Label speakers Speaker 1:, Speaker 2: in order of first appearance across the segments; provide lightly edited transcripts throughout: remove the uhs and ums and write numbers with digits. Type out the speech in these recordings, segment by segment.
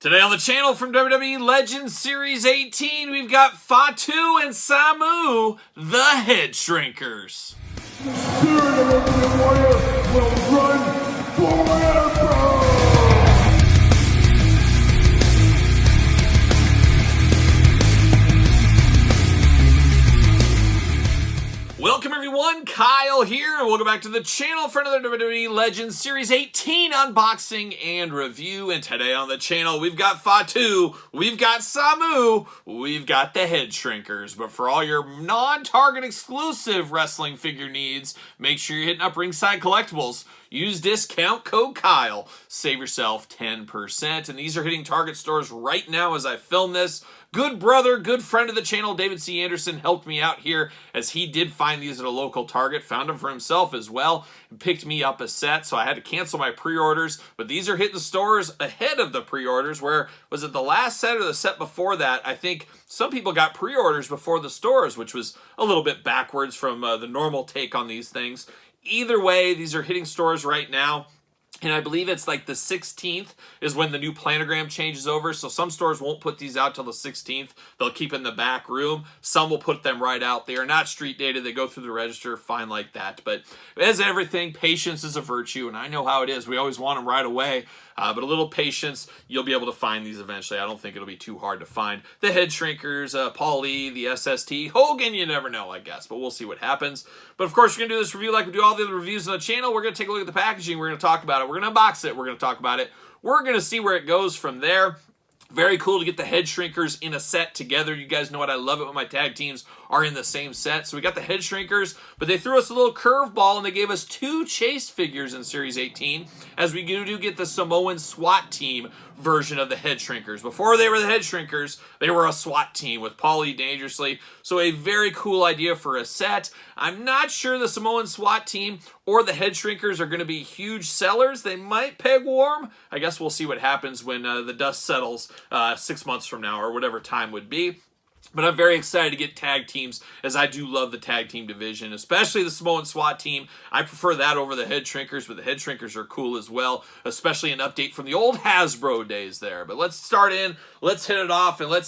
Speaker 1: Today on the channel from WWE Legends Series 18, we've got Fatu and Samu, the Headshrinkers.
Speaker 2: The spirit of Ultimate Warrior will run forever!
Speaker 1: Welcome everyone, Kyle here, and welcome back to the channel for another WWE Legends Series 18 unboxing and review. And today on the channel, we've got Fatu, we've got Samu, we've got the Headshrinkers. But for all your non-Target exclusive wrestling figure needs, make sure you're hitting up Ringside Collectibles. Use discount code Kyle. Save yourself 10%. And these are hitting Target stores right now as I film this. Good brother, good friend of the channel, David C. Anderson, helped me out here as he did find these at a local Target, found them for himself as well, and picked me up a set, so I had to cancel my pre-orders. But these are hitting the stores ahead of the pre-orders, where, was it the last set or the set before that? I think some people got pre-orders before the stores, which was a little bit backwards from the normal take on these things. Either way, these are hitting stores right now. And I believe it's like the 16th is when the new planogram changes over. So some stores won't put these out till the 16th. They'll keep in the back room. Some will put them right out. They are not street dated. They go through the register, fine like that. But as everything, patience is a virtue. And I know how it is. We always want them right away. But a little patience, you'll be able to find these eventually. I don't think it'll be too hard to find. The Headshrinkers, Paulie, the SST, Hogan, you never know, I guess. But we'll see what happens. But of course, we're going to do this review like we do all the other reviews on the channel. We're going to take a look at the packaging. We're going to talk about it. We're going to unbox it. We're going to talk about it. We're going to see where it goes from there. Very cool to get the Headshrinkers in a set together. You guys know what? I love it when my tag teams are in the same set. So we got the Headshrinkers, but they threw us a little curveball and they gave us 2 chase figures in Series 18 as we do get the Samoan SWAT team version of the Headshrinkers. Before they were the Headshrinkers, they were a SWAT team with Paulie Dangerously. So a very cool idea for a set. I'm not sure the Samoan SWAT team or the Headshrinkers are going to be huge sellers. They might peg warm. I guess we'll see what happens when the dust settles 6 months from now or whatever time would be. But I'm very excited to get tag teams, as I do love the tag team division, especially the Samoan SWAT team. I prefer that over the Headshrinkers, but the Headshrinkers are cool as well, especially an update from the old Hasbro days there. But let's start in, let's hit it off, and we'll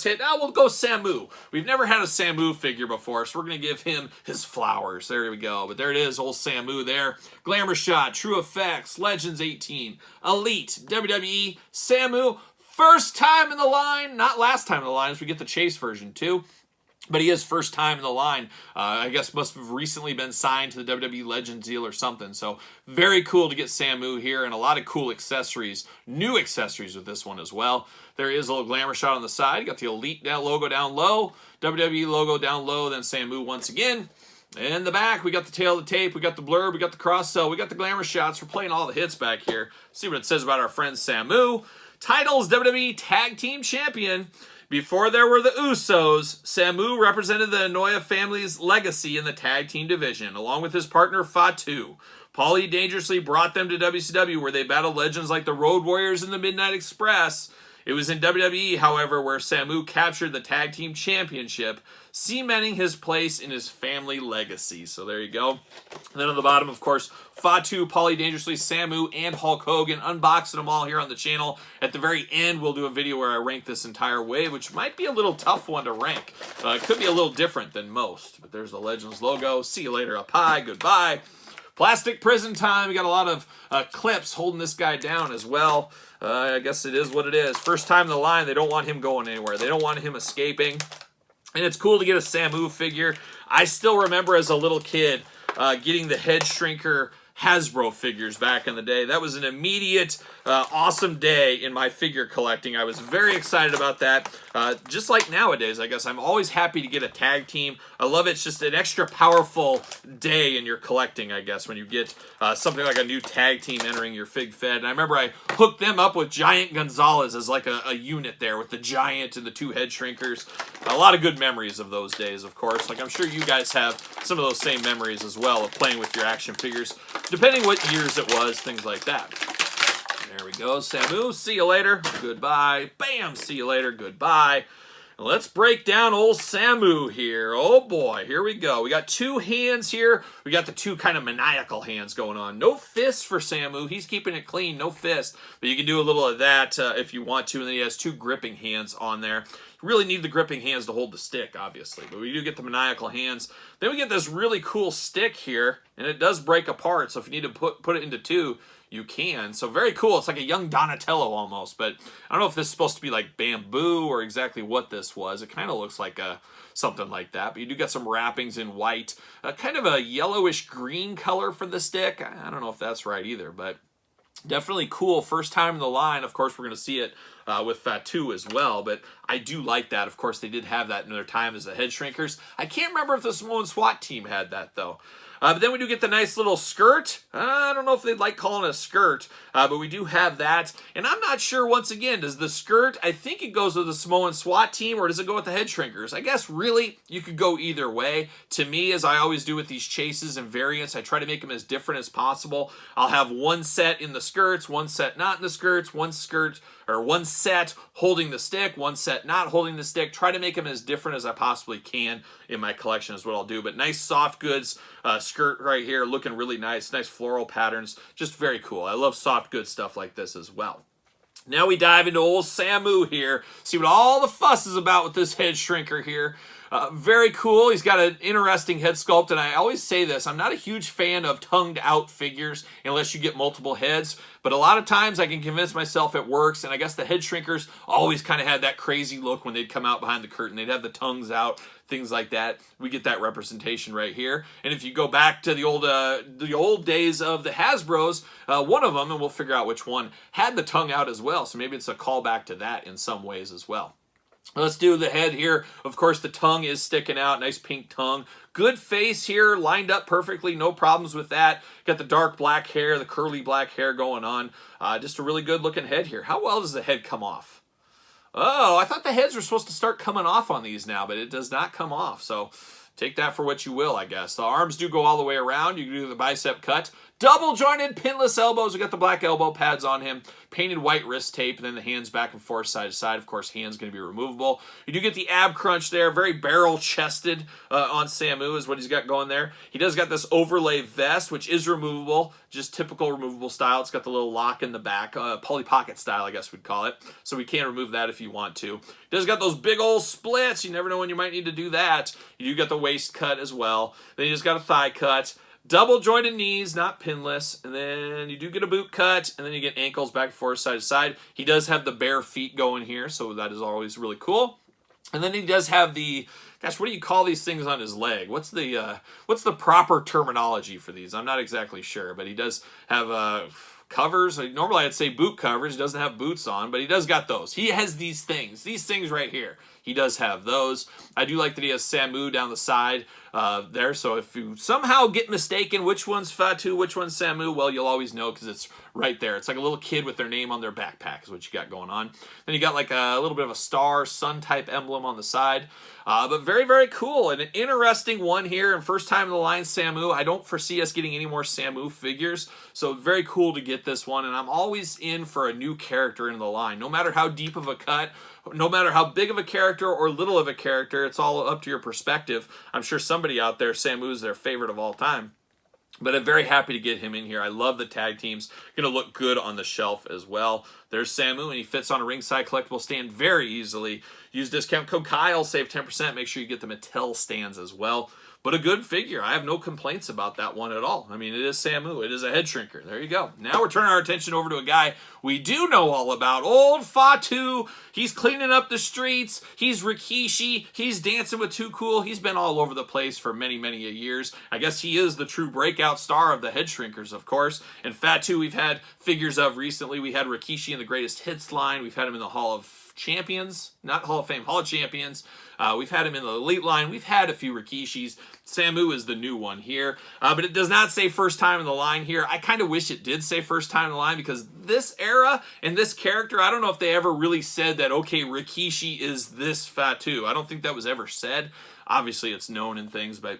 Speaker 1: go Samu. We've never had a Samu figure before, so we're going to give him his flowers. There we go. But there it is, old Samu there. Glamour Shot, True Effects, Legends 18, Elite, WWE, Samu. First time in the line, not last time in the line, as we get the Chase version too. But he is first time in the line. I guess must have recently been signed to the WWE Legends deal or something. So very cool to get Samu here, and a lot of cool accessories, new accessories with this one as well. There is a little Glamour Shot on the side. You got the Elite logo down low, WWE logo down low, then Samu once again. In the back, we got the tail of the tape, we got the blurb, we got the cross sell, we got the Glamour Shots. We're playing all the hits back here. See what it says about our friend Samu. Titles, WWE Tag Team Champion. Before there were the Usos, Samu represented the Anoa'i family's legacy in the tag team division, along with his partner Fatu. Paulie Dangerously brought them to WCW, where they battled legends like the Road Warriors and the Midnight Express. It was in WWE, however, where Samu captured the tag team championship, cementing his place in his family legacy. So there you go. And then on the bottom, of course, Fatu, Paulie Dangerously, Samu, and Hulk Hogan. Unboxing them all here on the channel. At the very end, we'll do a video where I rank this entire wave, which might be a little tough one to rank. It could be a little different than most. But there's the Legends logo. See you later up high. Goodbye. Plastic Prison Time. We got a lot of clips holding this guy down as well. I guess it is what it is. First time in the line, they don't want him going anywhere. They don't want him escaping. And it's cool to get a Samu figure. I still remember as a little kid getting the Headshrinker Hasbro figures back in the day. That was an immediate, awesome day in my figure collecting. I was very excited about that. Just like nowadays, I guess, I'm always happy to get a tag team. I love it. It's just an extra powerful day in your collecting, I guess, when you get something like a new tag team entering your Fig Fed. And I remember I hooked them up with Giant Gonzalez as like a unit there with the Giant and the 2 Headshrinkers. A lot of good memories of those days, of course. Like, I'm sure you guys have some of those same memories as well of playing with your action figures, depending what years it was, things like that. There we go, Samu. See you later. Goodbye. Bam. See you later. Goodbye. Let's break down old Samu here. Oh boy, here we go. We got two hands here. We got the two kind of maniacal hands going on. No fists for Samu. He's keeping it clean, no fist. But you can do a little of that if you want to. And then he has two gripping hands on there. You really need the gripping hands to hold the stick, obviously. But we do get the maniacal hands. Then we get this really cool stick here. And it does break apart. So if you need to put it into two, you can. So very cool. It's like a young Donatello almost, but I don't know if this is supposed to be like bamboo or exactly what this was. It kind of looks like something like that, but you do get some wrappings in white, kind of a yellowish green color for the stick. I don't know if that's right either, but definitely cool. First time in the line. Of course, we're going to see it with Fatu as well, but I do like that. Of course, they did have that in their time as the Headshrinkers. I can't remember if the Samoan SWAT team had that, though. But then we do get the nice little skirt. I don't know if they'd like calling it a skirt, but we do have that. And I'm not sure, once again, does the skirt, I think it goes with the Samoan SWAT team, or does it go with the Headshrinkers? I guess, really, you could go either way. To me, as I always do with these chases and variants, I try to make them as different as possible. I'll have one set in the skirts, one set not in the skirts, one set holding the stick, one set not holding the stick. Try to make them as different as I possibly can in my collection is what I'll do. But nice soft goods skirt right here, looking really nice. Nice floral patterns, just very cool. I love soft goods stuff like this as well. Now we dive into old Samu here, see what all the fuss is about with this head shrinker here. Very cool. He's got an interesting head sculpt, and I always say this, I'm not a huge fan of tongued out figures unless you get multiple heads, but a lot of times I can convince myself it works, and I guess the head shrinkers always kind of had that crazy look when they'd come out behind the curtain. They'd have the tongues out, things like that. We get that representation right here. And if you go back to the old days of the Hasbros, one of them, and we'll figure out which one, had the tongue out as well, so maybe it's a callback to that in some ways as well. Let's do the head here. Of course, the tongue is sticking out. Nice pink tongue. Good face here, lined up perfectly. No problems with that. Got the dark black hair, the curly black hair going on. Just a really good looking head here. How well does the head come off? Oh, I thought the heads were supposed to start coming off on these now, but it does not come off. So take that for what you will, I guess. The arms do go all the way around. You can do the bicep cut. Double jointed pinless elbows. We got the black elbow pads on him. Painted white wrist tape, and then the hands back and forth, side to side. Of course, hands going to be removable. You do get the ab crunch there. Very barrel-chested on Samu is what he's got going there. He does got this overlay vest, which is removable. Just typical removable style. It's got the little lock in the back. Polly Pocket style, I guess we'd call it. So we can remove that if you want to. He does got those big old splits. You never know when you might need to do that. You do got the waist cut as well. Then you just got a thigh cut. Double jointed knees, not pinless, and then you do get a boot cut, and then you get ankles back and forth, side to side. He does have the bare feet going here, so that is always really cool. And then he does have the, gosh, what do you call these things on his leg? What's the proper terminology for these? I'm not exactly sure, but he does have covers. Normally I'd say boot covers. He doesn't have boots on, but he does got those. He has these things right here. He does have those. I do like that he has Samu down the side there, so if you somehow get mistaken which one's Fatu, which one's Samu, well, you'll always know because it's right there. It's like a little kid with their name on their backpack is what you got going on. Then you got like a little bit of a star, sun type emblem on the side. But very, very cool. And an interesting one here, and first time in the line Samu. I don't foresee us getting any more Samu figures, so very cool to get this one. And I'm always in for a new character in the line. No matter how deep of a cut, no matter how big of a character or little of a character, it's all up to your perspective. I'm sure somebody out there, Samu is their favorite of all time. But I'm very happy to get him in here. I love the tag teams. Going to look good on the shelf as well. There's Samu, and he fits on a ringside collectible stand very easily. Use discount code Kyle, save 10%. Make sure you get the Mattel stands as well. But a good figure. I have no complaints about that one at all. I mean, it is Samu. It is a head shrinker. There you go. Now we're turning our attention over to a guy we do know all about. Old Fatu. He's cleaning up the streets. He's Rikishi. He's dancing with Too Cool. He's been all over the place for many, many years. I guess he is the true breakout star of the head shrinkers, of course. And Fatu we've had figures of recently. We had Rikishi in the Greatest Hits line. We've had him in the Hall of Champions, not Hall of Fame, Hall of Champions. We've had him in the Elite line. We've had a few Rikishis. Samu is the new one here. But it does not say first time in the line here. I kind of wish it did say first time in the line because this era and this character, I don't know if they ever really said that, okay, Rikishi is this Fatu. I don't think that was ever said. Obviously, it's known in things, but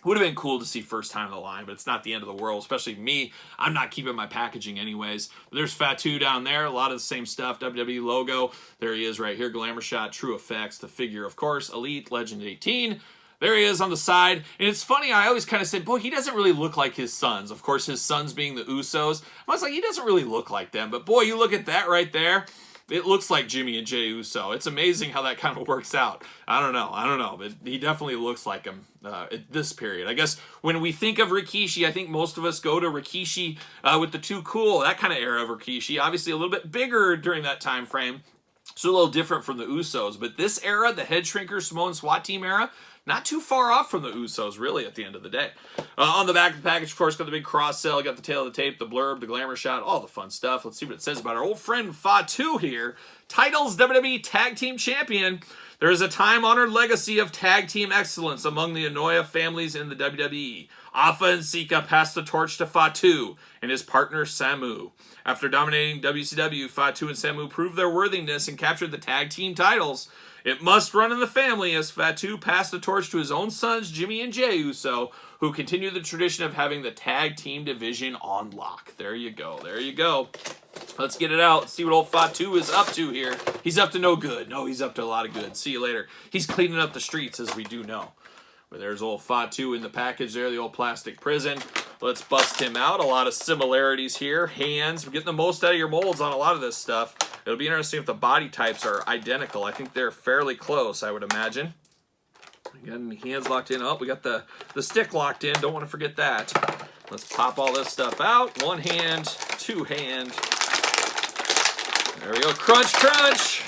Speaker 1: Would have been cool to see first time in the line, but it's not the end of the world, especially me. I'm not keeping my packaging anyways. There's Fatu down there, a lot of the same stuff, WWE logo. There he is right here, Glamour Shot, True Effects, the figure, of course, Elite, Legend 18. There he is on the side. And it's funny, I always kind of said, boy, he doesn't really look like his sons. Of course, his sons being the Usos. I was like, he doesn't really look like them. But boy, you look at that right there. It looks like Jimmy and Jey Uso. It's amazing how that kind of works out. I don't know, but he definitely looks like him at this period. I guess when we think of Rikishi, I think most of us go to Rikishi with the Too Cool, that kind of era of Rikishi. Obviously a little bit bigger during that time frame, so a little different from the Usos. But this era, the Headshrinkers, Samoan SWAT team era, not too far off from the Usos, really, at the end of the day. On the back of the package, of course, got the big cross sell, got the tail of the tape, the blurb, the glamour shot, all the fun stuff. Let's see what it says about our old friend Fatu here. Titles WWE Tag Team Champion. There is a time-honored legacy of tag team excellence among the Anoa'i families in the WWE. Afa and Sika passed the torch to Fatu and his partner Samu. After dominating WCW, Fatu and Samu proved their worthiness and captured the tag team titles. It must run in the family as Fatu passed the torch to his own sons, Jimmy and Jey Uso, who continue the tradition of having the tag team division on lock. There you go. There you go. Let's get it out. See what old Fatu is up to here. He's up to no good. No, he's up to a lot of good. See you later. He's cleaning up the streets, as we do know. But there's old Fatu in the package there, the old plastic prison. Let's bust him out. A lot of similarities here. Hands. We're getting the most out of your molds on a lot of this stuff. It'll be interesting if the body types are identical. I think they're fairly close, I would imagine. Again, hands locked in. Oh, we got the stick locked in. Don't want to forget that. Let's pop all this stuff out. One hand, two hand. There we go. Crunch, crunch.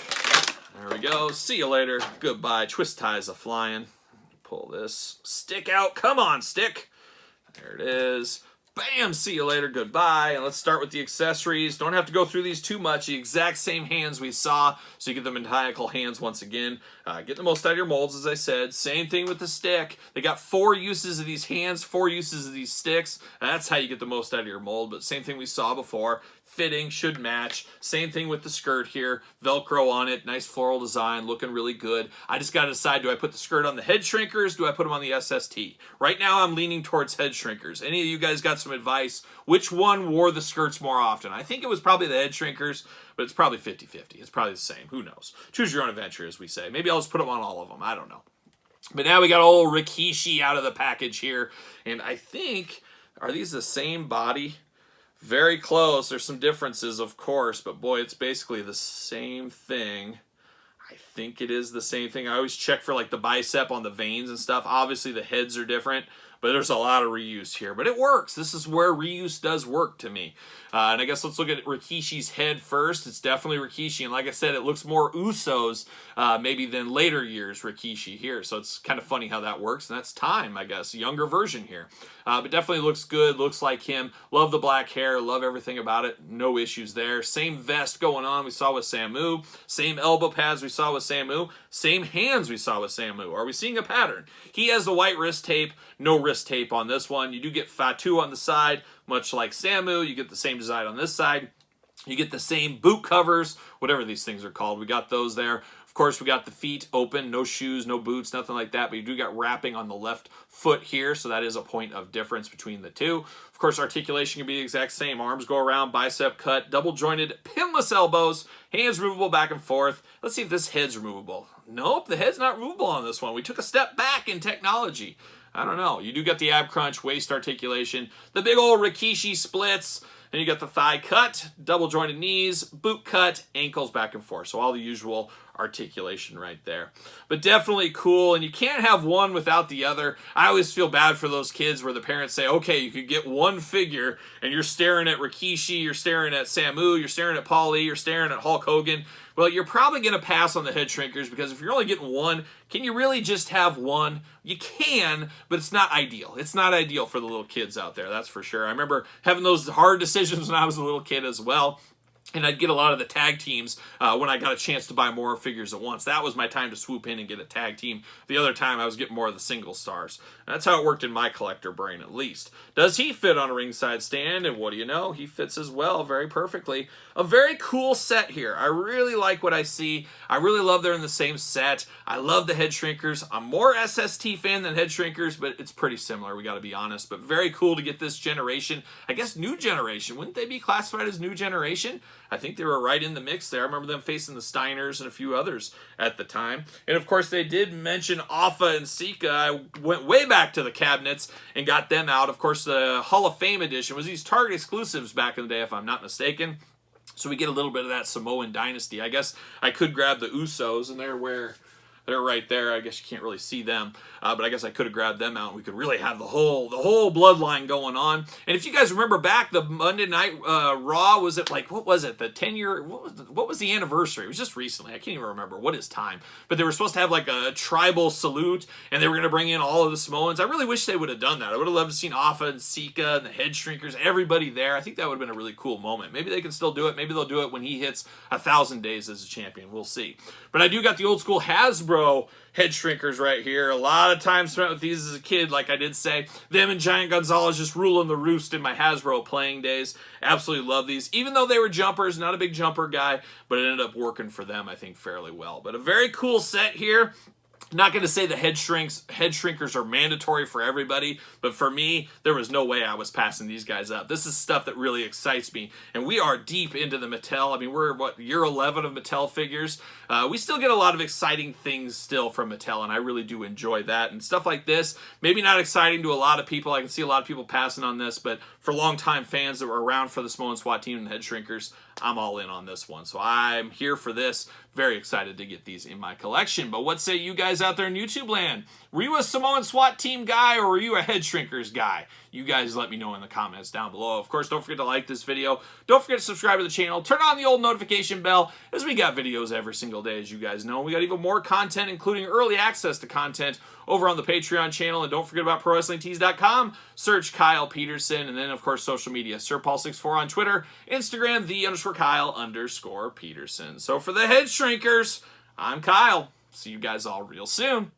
Speaker 1: There we go. See you later. Goodbye. Twist ties a flying. Pull this stick out. Come on, stick. There it is. Bam! See you later. Goodbye. And let's start with the accessories. Don't have to go through these too much. The exact same hands we saw. So you get the maniacal hands once again. Get the most out of your molds, as I said. Same thing with the stick. They got 4 uses of these hands, 4 uses of these sticks. That's how you get the most out of your mold. But same thing we saw before. Fitting, should match. Same thing with the skirt here. Velcro on it. Nice floral design. Looking really good. I just got to decide, do I put the skirt on the Headshrinkers? Do I put them on the SST? Right now, I'm leaning towards Headshrinkers. Any of you guys got some advice? Which one wore the skirts more often? I think it was probably the Headshrinkers, but it's probably 50-50. It's probably the same. Who knows? Choose your own adventure, as we say. Maybe I'll just put them on all of them. I don't know. But now we got old Rikishi out of the package here. And I think, are these the same body? Very close. There's some differences, of course, but boy, it's basically the same thing. I think it is the same thing. I always check for like the bicep on the veins and stuff. Obviously, the heads are different, but there's a lot of reuse here. But it works. This is where reuse does work to me. And I guess let's look at Rikishi's head first. It's definitely Rikishi. And like I said, it looks more Usos maybe than later years Rikishi here. So it's kind of funny how that works. And that's time, I guess. Younger version here. But definitely looks good. Looks like him. Love the black hair. Love everything about it. No issues there. Same vest going on we saw with Samu. Same elbow pads we saw with Samu. Same hands we saw with Samu. Are we seeing a pattern? He has the white wrist tape. No wrist tape on this one. You do get Fatu on the side. Much like Samu, you get the same design on this side. You get the same boot covers, whatever these things are called. We got those there. Of course, we got the feet open, no shoes, no boots, nothing like that. But you do got wrapping on the left foot here, so that is a point of difference between the two. Of course, articulation can be the exact same. Arms go around, bicep cut, double jointed, pinless elbows, hands removable back and forth. Let's see if this head's removable. Nope, the head's not removable on this one. We took a step back in technology. I don't know. You do get the ab crunch, waist articulation, the big old Rikishi splits, and you got the thigh cut, double jointed knees, boot cut, ankles back and forth. So all the usual articulation right there. But definitely cool, and you can't have one without the other. I always feel bad for those kids where the parents say, okay, you could get one figure, and you're staring at Rikishi, you're staring at Samu, you're staring at Paulie, you're staring at Hulk Hogan. Well, you're probably going to pass on the Headshrinkers because if you're only getting one, can you really just have one? You can, but it's not ideal. It's not ideal for the little kids out there, that's for sure. I remember having those hard decisions when I was a little kid as well. and I'd get a lot of the tag teams when I got a chance to buy more figures at once. That was my time to swoop in and get a tag team. The other time, I was getting more of the single stars. That's how it worked in my collector brain, at least. Does he fit on a ringside stand? And what do you know? He fits as well, very perfectly. A very cool set here. I really like what I see. I really love they're in the same set. I love the Headshrinkers. I'm more SST fan than Headshrinkers, but it's pretty similar, we got to be honest. But very cool to get this generation. I guess new generation. Wouldn't they be classified as new generation? I think they were right in the mix there. I remember them facing the Steiners and a few others at the time. And of course, they did mention Alpha and Sika. I went way back to the cabinets and got them out. Of course, the Hall of Fame edition was these Target exclusives back in the day, if I'm not mistaken. So we get a little bit of that Samoan dynasty. I guess I could grab the Usos, and they're right there. I guess you can't really see them, but I guess I could have grabbed them out, and we could really have the whole bloodline going on. And if you guys remember back, the Monday Night Raw, was it like, what was it, the 10-year, what was the anniversary? It was just recently. I can't even remember what is time. But they were supposed to have like a tribal salute, and they were going to bring in all of the Samoans. I really wish they would have done that. I would have loved to seen Alpha and Sika and the Headshrinkers, everybody there. I think that would have been a really cool moment. Maybe they can still do it. Maybe they'll do it when he hits 1,000 days as a champion. We'll see. But I do got the old school Hasbro Headshrinkers right here. A lot of time spent with these as a kid, like I did say. Them and Giant Gonzalez just ruling the roost in my Hasbro playing days. Absolutely love these. Even though they were jumpers, not a big jumper guy, but it ended up working for them, I think, fairly well. But a very cool set here. Not going to say the Headshrinkers are mandatory for everybody, but for me, there was no way I was passing these guys up. This is stuff that really excites me, and we are deep into the Mattel. I mean, we're, year 11 of Mattel figures. We still get a lot of exciting things still from Mattel, and I really do enjoy that. And stuff like this, maybe not exciting to a lot of people. I can see a lot of people passing on this, but for longtime fans that were around for the Samoan SWAT team and the Headshrinkers, I'm all in on this one. So I'm here for this. Very excited to get these in my collection. But what say you guys out there in YouTube land? Were you a Samoan SWAT team guy, or were you a Headshrinkers guy? You guys let me know in the comments down below. Of course, don't forget to like this video. Don't forget to subscribe to the channel. Turn on the old notification bell, as we got videos every single day, as you guys know. We got even more content, including early access to content over on the Patreon channel. And don't forget about ProWrestlingTees.com. Search Kyle Peterson. And then, of course, social media. SirPaul64 on Twitter. Instagram, _Kyle_Peterson. So for the Headshrinkers, I'm Kyle. See you guys all real soon.